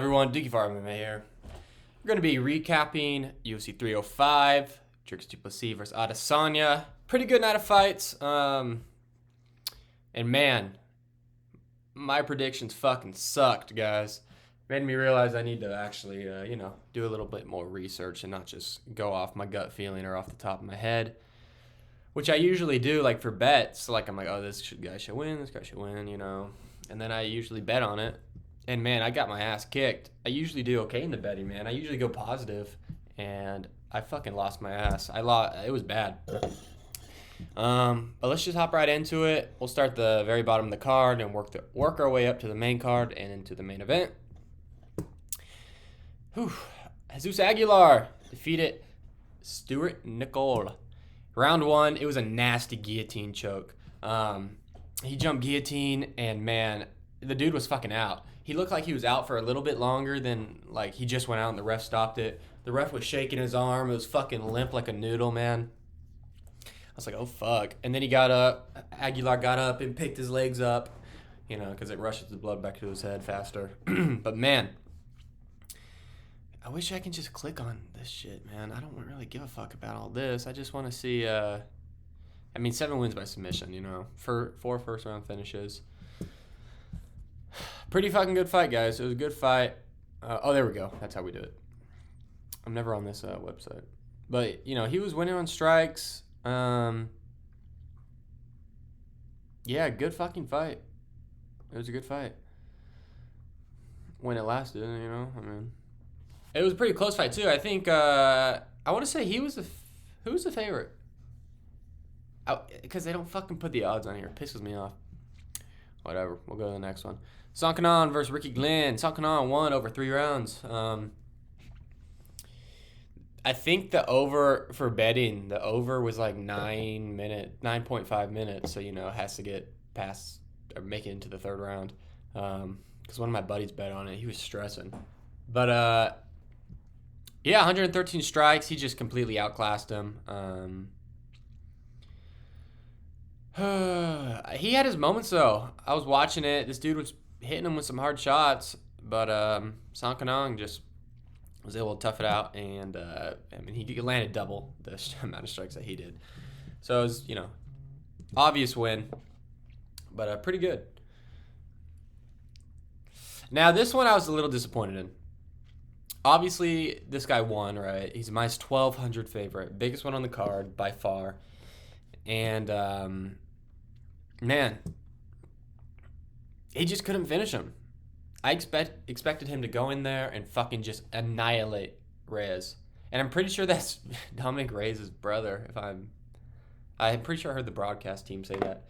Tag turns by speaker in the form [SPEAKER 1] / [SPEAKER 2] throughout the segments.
[SPEAKER 1] Everyone, DookieFartMMA here. We're going to be recapping UFC 305, Dricus Plessis versus Adesanya. Pretty good night of fights. And man, my predictions fucking sucked, guys. Made me realize I need to actually, do a little bit more research and not just go off my gut feeling or off the top of my head, which I usually do, like for bets. Like I'm like, oh, guy should win, this guy should win, and then I usually bet on it. And man, I got my ass kicked. I usually do okay in the betting, man. I usually go positive, and I fucking lost my ass. It was bad. But let's just hop right into it. We'll start the very bottom of the card and work our way up to the main card and into the main event. Jesus Aguilar defeated Stuart Nicol. Round one, it was a nasty guillotine choke. He jumped guillotine, and man, the dude was fucking out. He looked like he was out for a little bit longer than, like, he just went out and the ref stopped it. The ref was shaking his arm. It was fucking limp like a noodle, man. I was like, oh, fuck. And then he got up. Aguilar got up and picked his legs up, because it rushes the blood back to his head faster. But, man, I wish I can just click on this shit, man. I don't really give a fuck about all this. I just want to see, 7 wins by submission, for 4 first-round finishes. Pretty fucking good fight, guys. It was a good fight. There we go. That's how we do it. I'm never on this website. But, he was winning on strikes. Yeah, good fucking fight. It was a good fight. When it lasted, It was a pretty close fight, too. I think, I want to say who was the favorite? Because they don't fucking put the odds on here. It pisses me off. Whatever. We'll go to the next one. Sonkanon versus Ricky Glenn. Sonkanon won over 3 rounds. I think the over for betting, the over was like 9.5 minutes. So, it has to get past or make it into the 3rd round. Because one of my buddies bet on it. He was stressing. But, 113 strikes. He just completely outclassed him. He had his moments, though. I was watching it. This dude was hitting him with some hard shots, but Sonkanon just was able to tough it out, and he landed double the amount of strikes that he did. So it was, obvious win, but pretty good. Now, this one I was a little disappointed in. Obviously, this guy won, right? He's my 1,200 favorite. Biggest one on the card by far. And, man, he just couldn't finish him. I expected him to go in there and fucking just annihilate Reyes. And I'm pretty sure that's Dominic Reyes' brother. I'm pretty sure I heard the broadcast team say that.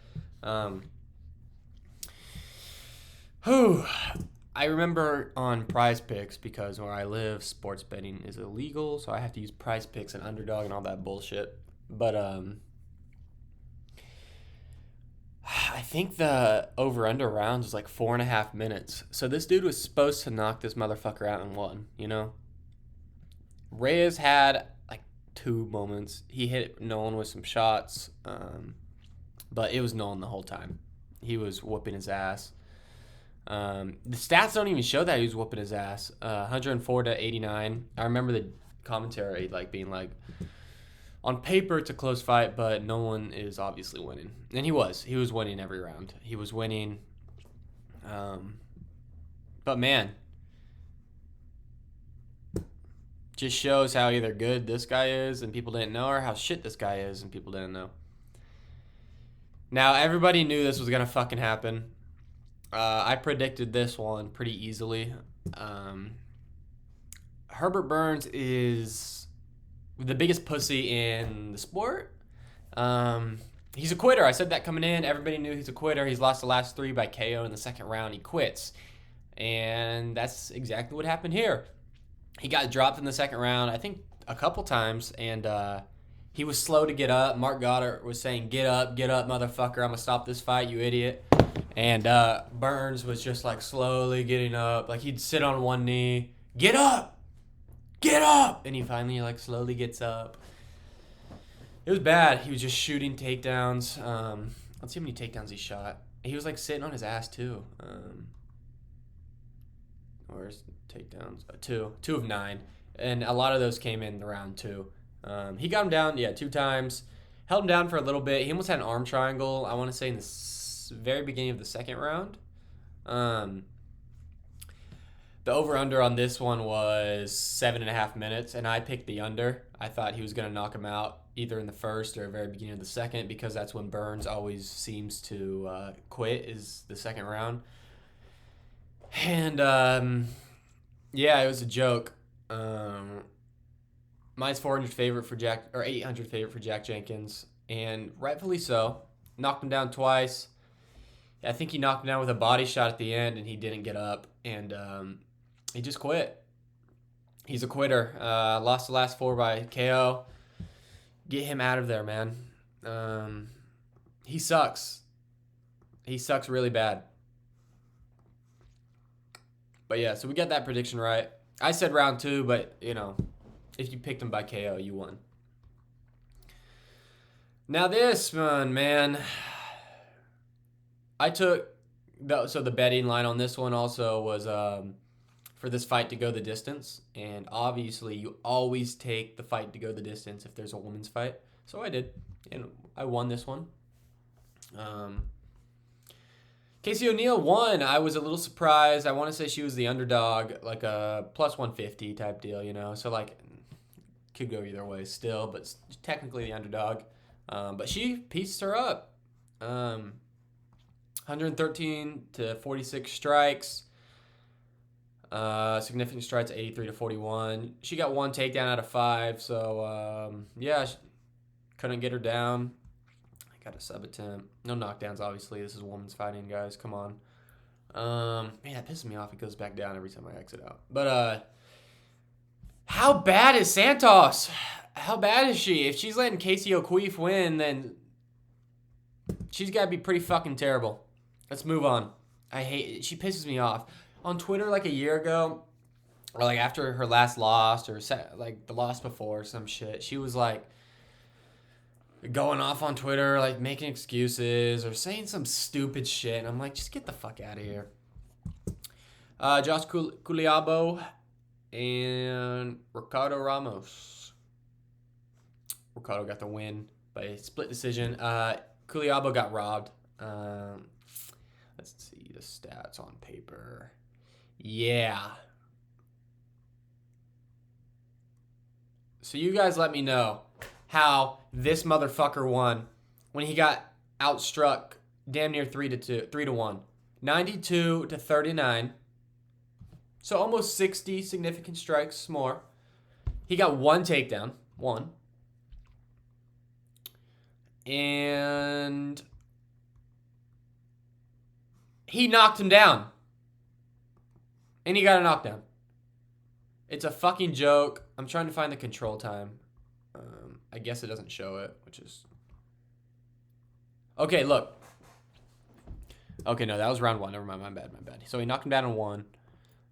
[SPEAKER 1] I remember on Prize Picks, because where I live, sports betting is illegal, so I have to use Prize Picks and Underdog and all that bullshit. But, I think the over-under rounds was like 4.5 minutes. So this dude was supposed to knock this motherfucker out in 1, Reyes had like 2 moments. He hit Nolan with some shots, but it was Nolan the whole time. He was whooping his ass. The stats don't even show that he was whooping his ass. 104 to 89. I remember the commentary being like, on paper, it's a close fight, but Nolan is obviously winning. And he was. He was winning every round. He was winning. But, man, just shows how either good this guy is and people didn't know, or how shit this guy is and people didn't know. Now, everybody knew this was going to fucking happen. I predicted this one pretty easily. Herbert Burns is the biggest pussy in the sport. He's a quitter. I said that coming in. Everybody knew he's a quitter. He's lost the last 3 by KO in the 2nd round. He quits. And that's exactly what happened here. He got dropped in the 2nd round, I think a couple times, and he was slow to get up. Mark Goddard was saying, get up, motherfucker. I'm going to stop this fight, you idiot. And Burns was just slowly getting up. He'd sit on one knee. Get up! Get up! And he finally, slowly gets up. It was bad. He was just shooting takedowns. Let's see how many takedowns he shot. He was, sitting on his ass, too. Where's takedowns? Two of 9. And a lot of those came in round 2. He got him down, 2 times. Held him down for a little bit. He almost had an arm triangle, I want to say, in the very beginning of the second round. The over-under on this one was 7.5 minutes, and I picked the under. I thought he was going to knock him out either in the first or very beginning of the second, because that's when Burns always seems to quit, is the second round. And, it was a joke. Mine's 400 favorite for 800 favorite for Jack Jenkins, and rightfully so. Knocked him down twice. I think he knocked him down with a body shot at the end, and he didn't get up, and he just quit. He's a quitter. Lost the last 4 by KO. Get him out of there, man. He sucks. He sucks really bad. But yeah, so we got that prediction right. I said round 2, but, if you picked him by KO, you won. Now this one, man. I took, the betting line on this one also was for this fight to go the distance. And obviously, you always take the fight to go the distance if there's a women's fight. So I did, and I won this one. Casey O'Neill won. I was a little surprised. I want to say she was the underdog, like a plus 150 type deal, So, could go either way still, but technically the underdog. But she pieced her up. 113 to 46 strikes. Significant strikes, 83 to 41. She got 1 takedown out of 5, so, couldn't get her down. Got a sub attempt. No knockdowns, obviously. This is women's fighting, guys. Come on. Man, that pisses me off. It goes back down every time I exit out. But, how bad is Santos? How bad is she? If she's letting Casey O'Queef win, then she's got to be pretty fucking terrible. Let's move on. I hate it. She pisses me off. On Twitter, a year ago, or, after her last loss, or, the loss before, some shit, she was, going off on Twitter, making excuses or saying some stupid shit. And I'm like, just get the fuck out of here. Josh Culiabo and Ricardo Ramos. Ricardo got the win by a split decision. Culiabo got robbed. Let's see the stats on paper. Yeah. So you guys let me know how this motherfucker won when he got outstruck damn near 3-1. 92 to 39. So almost 60 significant strikes more. He got 1 takedown. 1. And he knocked him down. And he got a knockdown. It's a fucking joke. I'm trying to find the control time. I guess it doesn't show it, which is... Okay, look. Okay, no, that was round 1. Never mind, my bad. So he knocked him down in 1,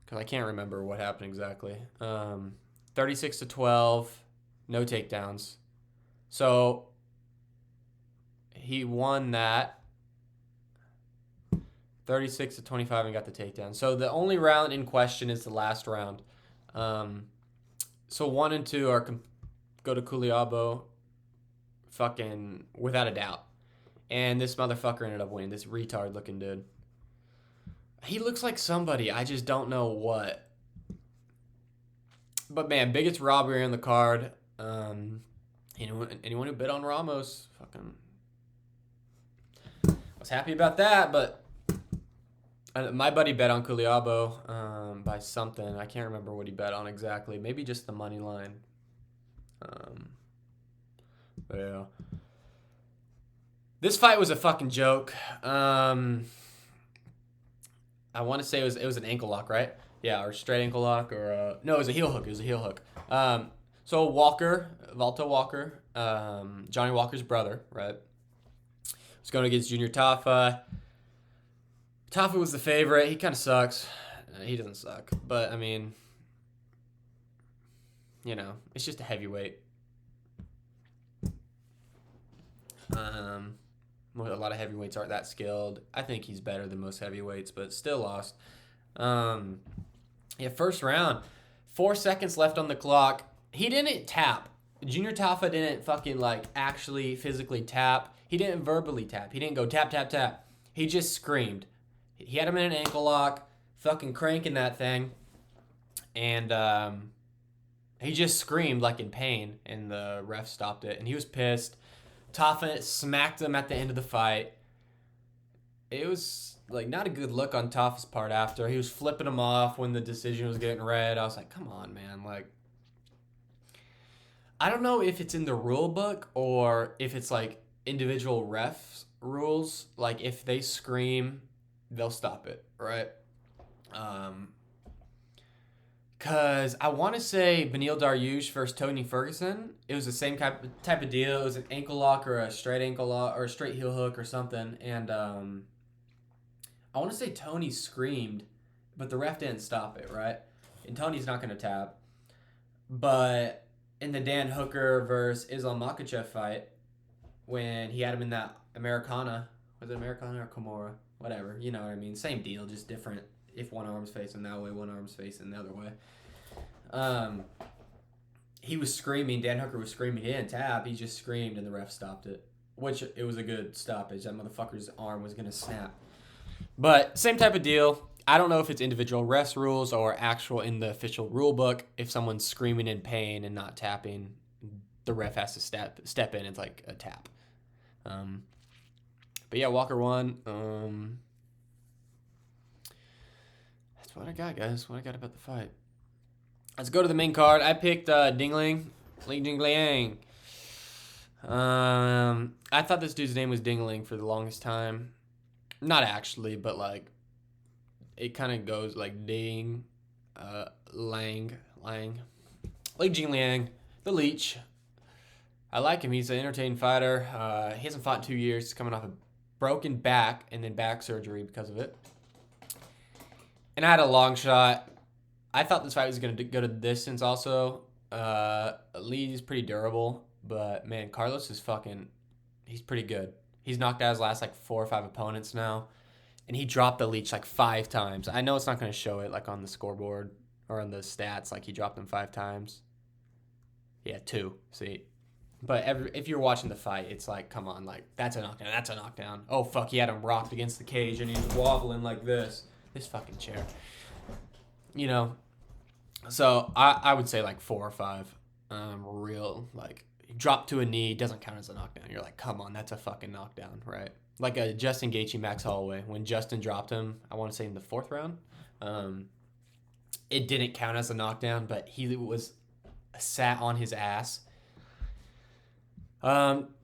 [SPEAKER 1] because I can't remember what happened exactly. 36 to 12, no takedowns. So he won that. 36 to 25 and got the takedown. So the only round in question is the last round. So 1 and 2 are go to Culiabo, fucking without a doubt. And this motherfucker ended up winning. This retard looking dude. He looks like somebody. I just don't know what. But man, biggest robbery on the card. Anyone who bet on Ramos, fucking was happy about that. But my buddy bet on Culiabo by something. I can't remember what he bet on exactly. Maybe just the money line. Yeah. This fight was a fucking joke. I want to say it was an ankle lock, right? Yeah, or straight ankle lock, or no, it was a heel hook. So Valto Walker, Johnny Walker's brother, right? Was going against Junior Tafa. Tafa was the favorite. He kind of sucks. He doesn't suck, but I mean, it's just a heavyweight. A lot of heavyweights aren't that skilled. I think he's better than most heavyweights, but still lost. Yeah, first round. 4 seconds left on the clock. He didn't tap. Junior Tafa didn't fucking like actually physically tap. He didn't verbally tap. He didn't go tap, tap, tap. He just screamed. He had him in an ankle lock, fucking cranking that thing. And he just screamed like in pain, and the ref stopped it. And he was pissed. Tafa smacked him at the end of the fight. It was like not a good look on Tafa's part after. He was flipping him off when the decision was getting read. I was like, come on, man. Like, I don't know if it's in the rule book or if it's like individual refs rules. Like if they scream, they'll stop it, right? Because I want to say Beneil Dariush versus Tony Ferguson. It was the same type of deal. It was an ankle lock or a straight ankle lock or a straight heel hook or something. And I want to say Tony screamed, but the ref didn't stop it, right? And Tony's not going to tap. But in the Dan Hooker versus Islam Makhachev fight, when he had him in that Americana, was it Americana or Kimura? Whatever, you know what I mean. Same deal, just different. If one arm's facing that way, one arm's facing the other way. He was screaming. Dan Hooker was screaming. He didn't tap. He just screamed, and the ref stopped it. Which, it was a good stoppage. That motherfucker's arm was going to snap. But, same type of deal. I don't know if it's individual refs rules or actual in the official rule book. If someone's screaming in pain and not tapping, the ref has to step in. It's like a tap. But yeah, Walker won. That's what I got, guys. What I got about the fight. Let's go to the main card. I picked Dingling. Li Jingliang. I thought this dude's name was Dingling for the longest time. Not actually, but like it kind of goes like Ding, Lang. Li Jingliang, the Leech. I like him. He's an entertaining fighter. He hasn't fought in 2 years. He's coming off a broken back and then back surgery because of it. And I had a long shot. I thought this fight was going to go to the distance also. Lee's pretty durable. But, man, Carlos is he's pretty good. He's knocked out his last, 4 or 5 opponents now. And he dropped the Leech, 5 times. I know it's not going to show it, on the scoreboard or on the stats. He dropped him 5 times. Yeah, 2. See? But if you're watching the fight, it's come on, that's a knockdown, that's a knockdown. Oh, fuck, he had him rocked against the cage, and he was wobbling like this. This fucking chair. You know? So, I would say, 4 or 5. Drop to a knee, doesn't count as a knockdown. You're like, come on, that's a fucking knockdown, right? Like a Justin Gaethje Max Holloway. When Justin dropped him, I want to say in the 4th round, it didn't count as a knockdown, but he was sat on his ass.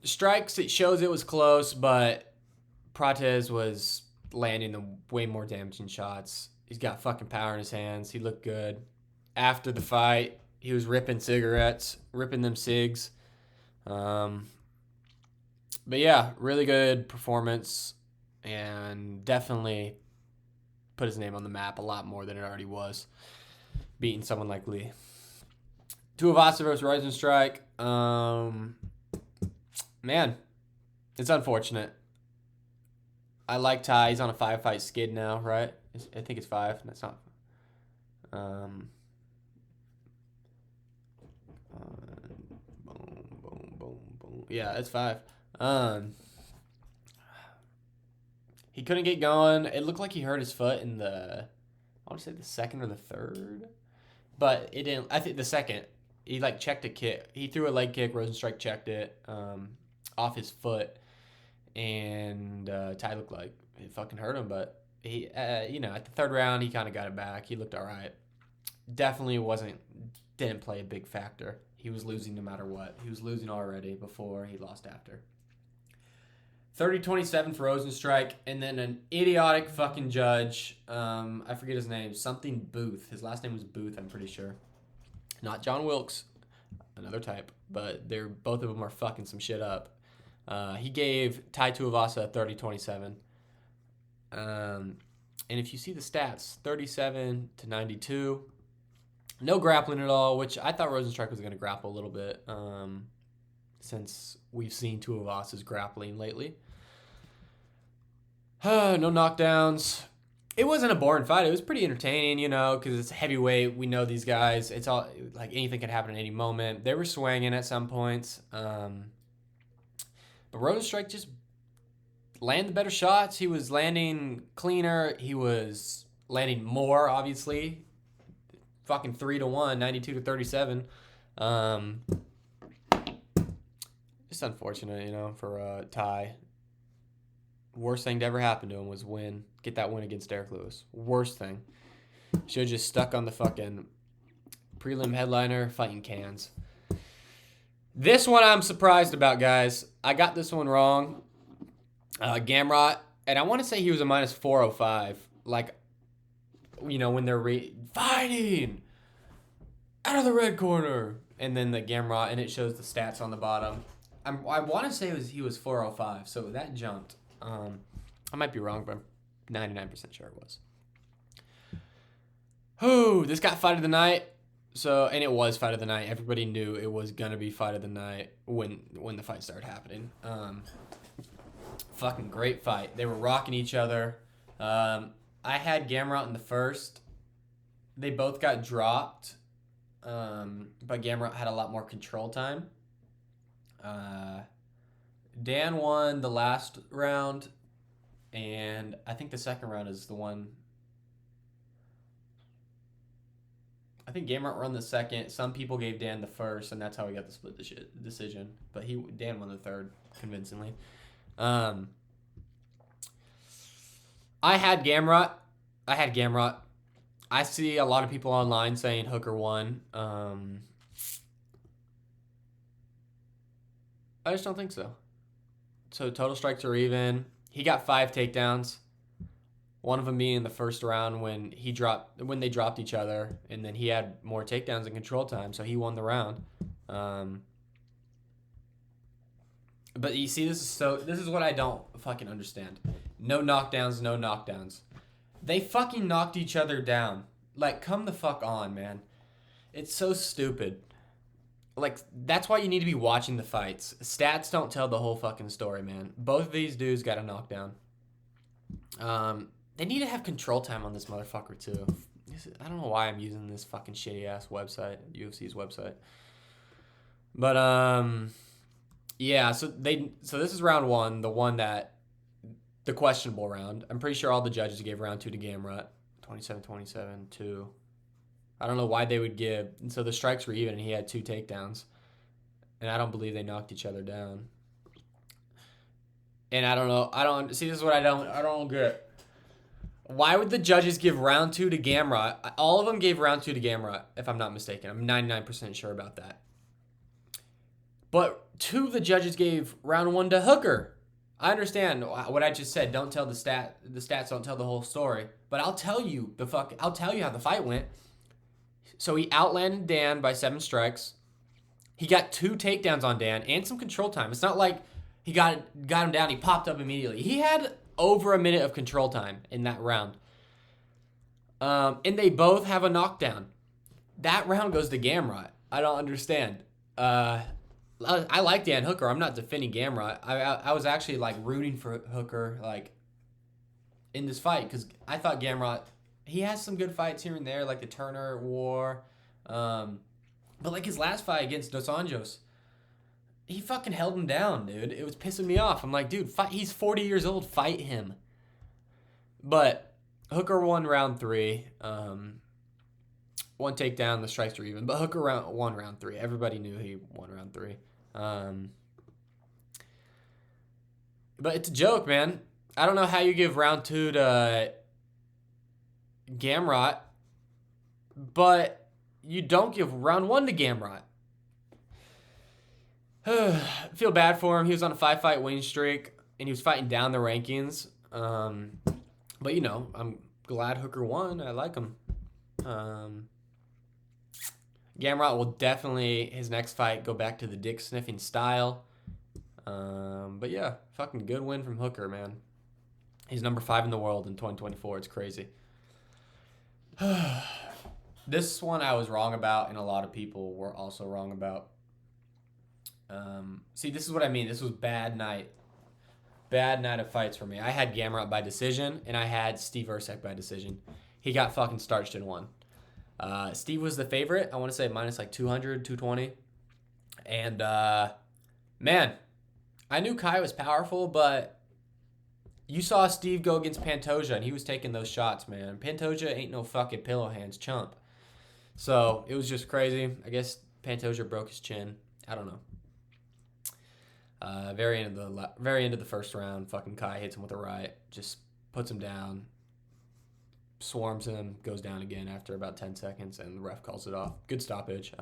[SPEAKER 1] Strikes, it shows it was close, but Prates was landing the way more damaging shots. He's got fucking power in his hands. He looked good. After the fight, he was ripping cigarettes, ripping them cigs. But yeah, really good performance and definitely put his name on the map a lot more than it already was, beating someone like Lee. Tuivasa versus Rosenstrike. Man, it's unfortunate. I like Ty. He's on a 5-fight skid now, right? I think it's 5. That's not. Boom. Yeah, it's 5. He couldn't get going. It looked like he hurt his foot in I want to say the 2nd or the 3rd, but it didn't. I think the 2nd. He checked a kick. He threw a leg kick. Rosenstrike checked it off his foot, and Ty looked like it fucking hurt him. But he, at the 3rd round, he kind of got it back. He looked all right. Definitely didn't play a big factor. He was losing no matter what. He was losing already before he lost after. 30-27 for Rosenstrike, and then an idiotic fucking judge. I forget his name. Something Booth. His last name was Booth, I'm pretty sure. Not John Wilkes, another type, but both of them are fucking some shit up. He gave Tai Tuivasa 30-27. And if you see the stats, 37-92. No grappling at all, which I thought Rosenstrike was going to grapple a little bit since we've seen Tuivasa's grappling lately. No knockdowns. It wasn't a boring fight. It was pretty entertaining, you know, because it's heavyweight. We know these guys. It's all like anything could happen at any moment. They were swinging at some points. But Rozenstruik just landed better shots. He was landing cleaner. He was landing more, obviously. Fucking 3-1, 92-37. Just unfortunate, you know, for Ty. Worst thing to ever happen to him was get that win against Derek Lewis. Worst thing. Should have just stuck on the fucking prelim headliner fighting cans. This one I'm surprised about, guys. I got this one wrong. Gamrot, and I want to say he was a minus 405. Like, you know, when they're fighting out of the red corner. And then the Gamrot, and it shows the stats on the bottom. I want to say he was 405, so that jumped. I might be wrong, but I'm 99% sure it was. This got fight of the night. And it was fight of the night. Everybody knew it was gonna be fight of the night when the fight started happening. Fucking great fight. They were rocking each other. I had Gamrot in the first. They both got dropped, but Gamrot had a lot more control time. Dan won the last round, and I think the second round is the one. I think Gamrot won the second. Some people gave Dan the first, and that's how he got the split decision. But Dan won the third convincingly. I had Gamrot. I see a lot of people online saying Hooker won. I just don't think so. So total strikes are even. He got 5 takedowns. One of them being in the first round when they dropped each other, and then he had more takedowns and control time, so he won the round. But you see, this is what I don't fucking understand. No knockdowns. They fucking knocked each other down. Like, come the fuck on, man. It's so stupid. Like, that's why you need to be watching the fights. Stats don't tell the whole fucking story, man. Both of these dudes got a knockdown. They need to have control time on this motherfucker, too. I don't know why I'm using this fucking shitty-ass website, UFC's website. But, yeah, so this is round 1, the questionable round. I'm pretty sure all the judges gave round 2 to Gamrot. 27-27, 2. I don't know why they would give. And so the strikes were even, and he had 2 takedowns. And I don't believe they knocked each other down. And I don't know. See, this is what I don't get. Why would the judges give round 2 to Gamrot? All of them gave round 2 to Gamrot, if I'm not mistaken. I'm 99% sure about that. But 2 of the judges gave round 1 to Hooker. I understand what I just said. Don't tell the stats don't tell the whole story. But I'll tell you how the fight went. So he outlanded Dan by 7 strikes. He got 2 takedowns on Dan and some control time. It's not like he got him down, he popped up immediately. He had over a minute of control time in that round. And they both have a knockdown. That round goes to Gamrot. I don't understand. I like Dan Hooker. I'm not defending Gamrot. I was actually like rooting for Hooker like in this fight because I thought Gamrot, he has some good fights here and there, like the Turner War. But like his last fight against Dos Anjos, he fucking held him down, dude. It was pissing me off. I'm like, dude, he's 40 years old. Fight him. But Hooker won round 3. 1 takedown, the strikes were even. But Hooker won round 3. Everybody knew he won round 3. But it's a joke, man. I don't know how you give round 2 to Gamrot, but you don't give round 1 to Gamrot. I feel bad for him. He was on a 5-fight winning streak, and he was fighting down the rankings. But, you know, I'm glad Hooker won. I like him. Gamrot will definitely, his next fight, go back to the dick-sniffing style. But, yeah, fucking good win from Hooker, man. He's number 5 in the world in 2024. It's crazy. This one I was wrong about, and a lot of people were also wrong about. See, this is what I mean. This was bad night bad night of fights for me. I had Gamrot by decision, and I had Steve Ercek by decision. He got fucking starched in one. Steve was the favorite. I want to say minus like 200, 220. And, man, I knew Kai was powerful, but you saw Steve go against Pantoja, and he was taking those shots, man. Pantoja ain't no fucking pillow hands chump. So, it was just crazy. I guess Pantoja broke his chin. I don't know. Very end of the first round, fucking Kai hits him with a right, just puts him down, swarms him, goes down again after about 10 seconds, and the ref calls it off. Good stoppage.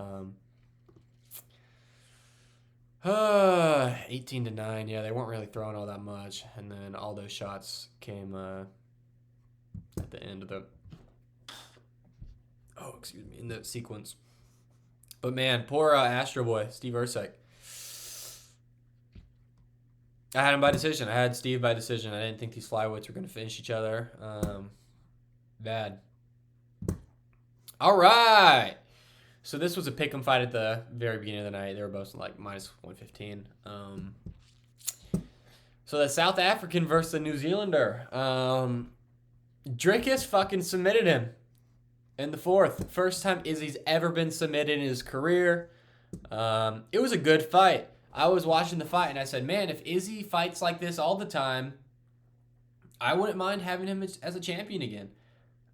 [SPEAKER 1] 18-9. Yeah, they weren't really throwing all that much, and then all those shots came at the end of the in the sequence. But man, poor Astro Boy, Steve Ercek. I had him by decision. I had Steve by decision. I didn't think these flyweights were going to finish each other. Bad. All right. So this was a pick'em fight at the very beginning of the night. They were both like minus 115. So the South African versus the New Zealander. Dricus fucking submitted him in the fourth. First time Izzy's ever been submitted in his career. It was a good fight. I was watching the fight and I said, man, if Izzy fights like this all the time, I wouldn't mind having him as a champion again.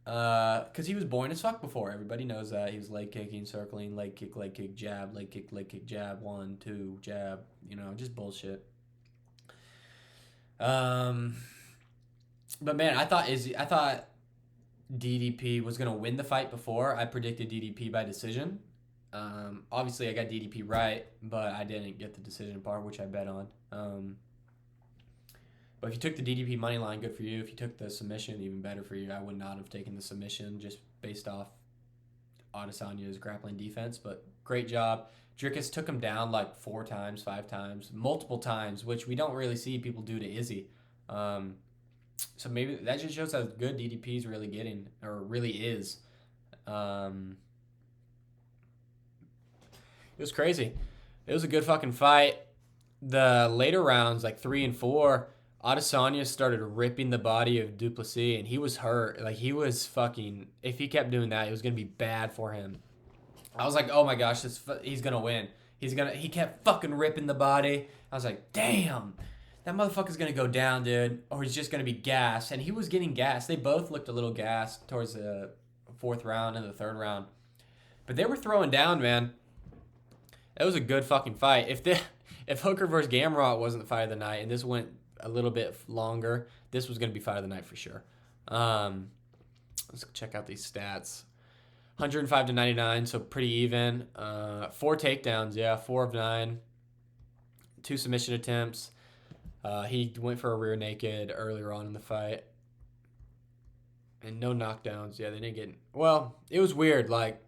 [SPEAKER 1] Because he was boring as fuck before. Everybody knows that. He was leg kicking, circling, leg kick, jab, leg kick, jab, 1, 2, jab. You know, just bullshit. But man, I thought DDP was going to win the fight before. I predicted DDP by decision. Obviously I got DDP right, but I didn't get the decision part, which I bet on. But if you took the DDP money line, good for you. If you took the submission, even better for you. I would not have taken the submission just based off Adesanya's grappling defense, but great job. Dricus took him down like 4 times, 5 times, multiple times, which we don't really see people do to Izzy. So maybe that just shows how good DDP is really getting, or really is. It was crazy. It was a good fucking fight. The later rounds, like 3 and 4, Adesanya started ripping the body of Duplessis, and he was hurt. Like, he was fucking... If he kept doing that, it was going to be bad for him. I was like, oh my gosh, he's going to win. He kept fucking ripping the body. I was like, damn, that motherfucker's going to go down, dude. Or he's just going to be gassed. And he was getting gassed. They both looked a little gassed towards the 4th round and the 3rd round. But they were throwing down, man. It was a good fucking fight. If Hooker versus Gamrot wasn't the fight of the night, and this went a little bit longer, this was going to be fight of the night for sure. Let's check out these stats. 105-99, so pretty even. 4 takedowns, yeah, 4 of 9. 2 submission attempts. He went for a rear naked earlier on in the fight. And no knockdowns. Yeah, they didn't get... Well, it was weird. Like,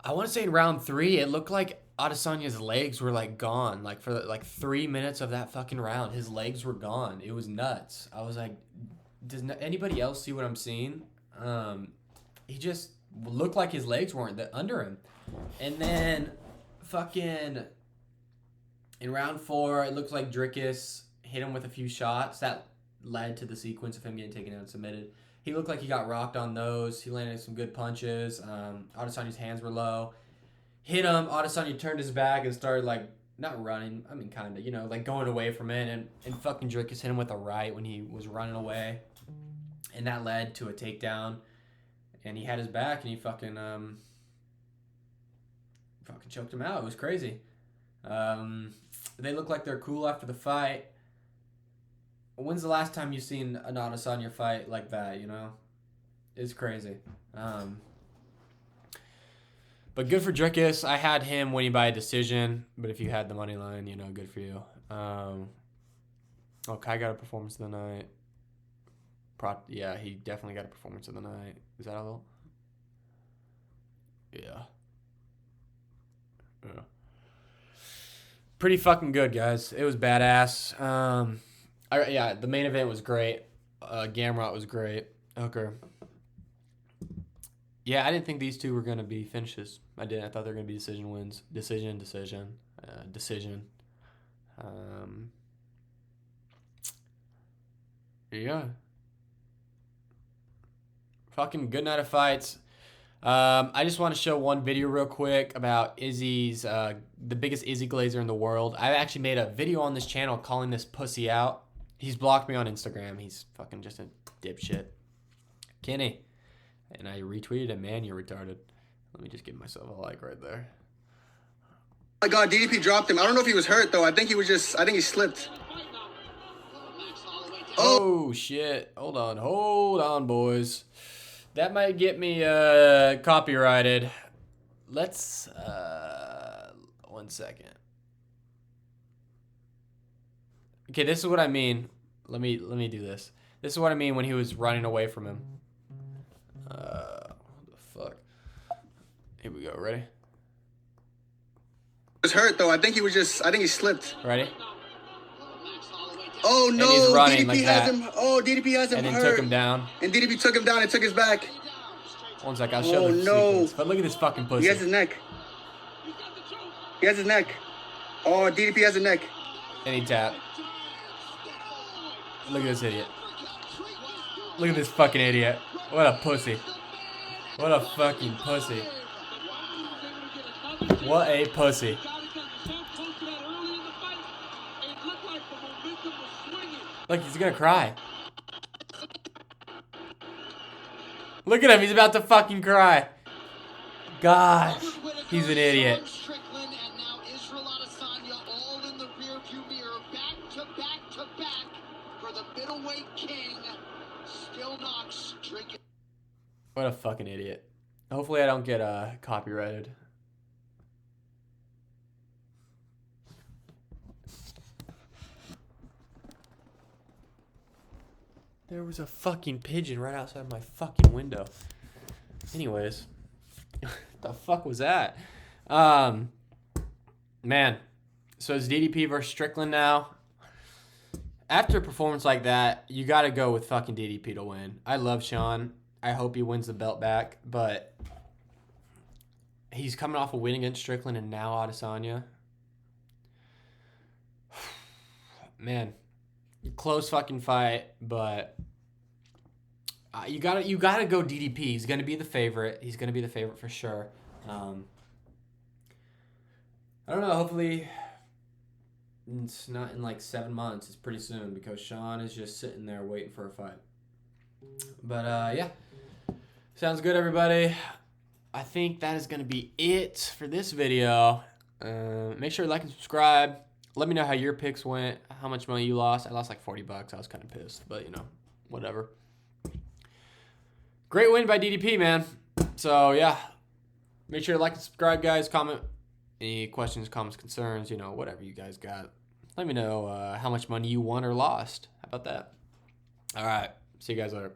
[SPEAKER 1] I want to say in round 3, it looked like Adesanya's legs were, like, gone. Like, for, like, 3 minutes of that fucking round, his legs were gone. It was nuts. I was like, does anybody else see what I'm seeing? He just looked like his legs weren't under him. And then, fucking, in round 4, it looks like Dricus hit him with a few shots. That led to the sequence of him getting taken out and submitted. He looked like he got rocked on those. He landed some good punches. Adesanya's hands were low. Hit him. Adesanya turned his back and started, like, not running. I mean, kind of, you know, like going away from it. And fucking Dricus hit him with a right when he was running away. And that led to a takedown. And he had his back and he fucking choked him out. It was crazy. They look like they're cool after the fight. When's the last time you've seen an Adesanya fight like that, you know? It's crazy. But good for Dricus. I had him winning by a decision, but if you had the money line, you know, good for you. Kai got a performance of the night. Yeah, he definitely got a performance of the night. Is that all? Yeah. Pretty fucking good, guys. It was badass. The main event was great. Gamrot was great. Hooker. Yeah, I didn't think these two were going to be finishes. I didn't. I thought they were going to be decision wins. Decision. There you go. Fucking good night of fights. I just want to show one video real quick about Izzy's, the biggest Izzy Glazer in the world. I actually made a video on this channel calling this pussy out. He's blocked me on Instagram. He's fucking just a dipshit. Kenny. And I retweeted him, man, you're retarded. Let me just give myself a like right there.
[SPEAKER 2] Oh my God, DDP dropped him. I don't know if he was hurt, though. I think he slipped.
[SPEAKER 1] Oh, shit. Hold on, boys. That might get me copyrighted. Let's 1 second. Okay, this is what I mean. Let me do this. This is what I mean when he was running away from him. What the fuck? Here we go. Ready?
[SPEAKER 2] He was hurt, though. I think he slipped.
[SPEAKER 1] Ready?
[SPEAKER 2] Oh no!
[SPEAKER 1] And he's running
[SPEAKER 2] DDP
[SPEAKER 1] like
[SPEAKER 2] has
[SPEAKER 1] that.
[SPEAKER 2] him. Oh, DDP has him
[SPEAKER 1] And then
[SPEAKER 2] hurt.
[SPEAKER 1] took him down.
[SPEAKER 2] And DDP took him down and took his back.
[SPEAKER 1] 1 sec, I'll show the sequence. But look at this fucking pussy.
[SPEAKER 2] He has his neck. He has his neck. Oh, DDP has a neck.
[SPEAKER 1] And he tapped. Look at this idiot. Look at this fucking idiot. What a pussy. What a fucking pussy. What a pussy. Look, he's gonna cry. Look at him, he's about to fucking cry. Gosh, he's an idiot. What a fucking idiot. Hopefully I don't get copyrighted. There was a fucking pigeon right outside my fucking window. Anyways, the fuck was that? Man, so it's DDP versus Strickland now. After a performance like that, you got to go with fucking DDP to win. I love Sean. I hope he wins the belt back, but he's coming off a win against Strickland and now Adesanya. Man, close fucking fight, but you gotta go DDP. He's gonna be the favorite. He's gonna be the favorite for sure. I don't know. Hopefully, it's not in like 7 months. It's pretty soon because Sean is just sitting there waiting for a fight. But yeah, sounds good, everybody. I think that is gonna be it for this video. Make sure to like and subscribe. Let me know how your picks went, how much money you lost. I lost like $40. I was kind of pissed, but you know, whatever. Great win by DDP, man. So yeah, make sure to like and subscribe, guys. Comment any questions, comments, concerns, you know, whatever you guys got. Let me know how much money you won or lost. How about that? All right. See you guys later.